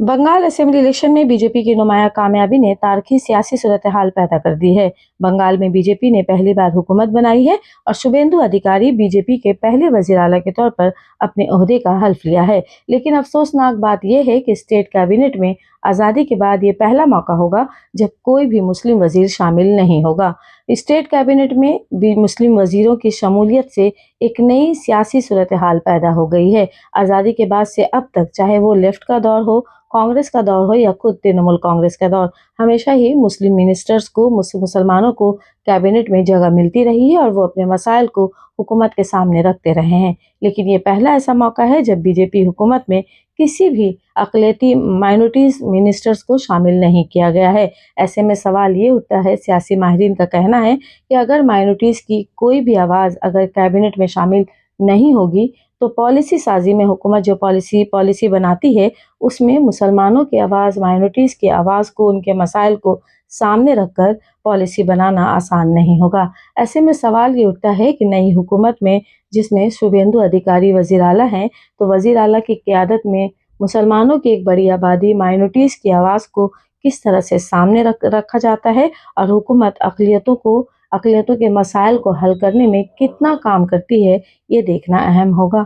Bengal assembly election में BJP की नुमाया कामयाबी ने तारखी सियासी सूरत हाल पैदा कर दी है। बंगाल में बीजेपी ने पहली बार हुकूमत बनाई है और शुभेंदु अधिकारी बीजेपी के पहले वजीर आला के तौर पर अपने ओहदे का हल्फ लिया है। लेकिन अफसोसनाक बात यह है कि स्टेट कैबिनेट में आज़ादी के बाद ये पहला मौका होगा जब कोई भी मुस्लिम वजीर शामिल नहीं होगा। स्टेट कैबिनेट में भी मुस्लिम वजीरों की शमूलियत से एक नई सियासी सूरत हाल पैदा हो गई है। आज़ादी के बाद से अब तक, चाहे वो लेफ्ट का दौर हो, कांग्रेस का दौर हो या खुद तृणमूल कांग्रेस का दौर, हमेशा ही मुस्लिम मिनिस्टर्स को, मुसलमानों को कैबिनेट में जगह मिलती रही है और वो अपने मसाइल को हुकूमत के सामने रखते रहे हैं। लेकिन ये पहला ऐसा मौका है जब बीजेपी हुकूमत में किसी भी अक़लियती माइनॉरिटीज मिनिस्टर्स को शामिल नहीं किया गया है। ऐसे में सवाल ये उठता है, सियासी माहिरीन का कहना है कि अगर माइनॉरिटीज की कोई भी आवाज़ अगर कैबिनेट में शामिल नहीं होगी तो पॉलिसी साजी में हुकूमत जो पॉलिसी बनाती है उसमें मुसलमानों की आवाज़, माइनॉरिटीज़ की आवाज़ को, उनके मसाइल को सामने रखकर पॉलिसी बनाना आसान नहीं होगा। ऐसे में सवाल ये उठता है कि नई हुकूमत में जिसमें शुभेंदु अधिकारी वज़ीर आला हैं, तो वज़ीर आला की क़यादत में मुसलमानों की एक बड़ी आबादी, माइनॉरिटीज़ की आवाज़ को किस तरह से सामने रखा जाता है और हुकूमत अक़लियतों के मसाइल को हल करने में कितना काम करती है, ये देखना अहम होगा।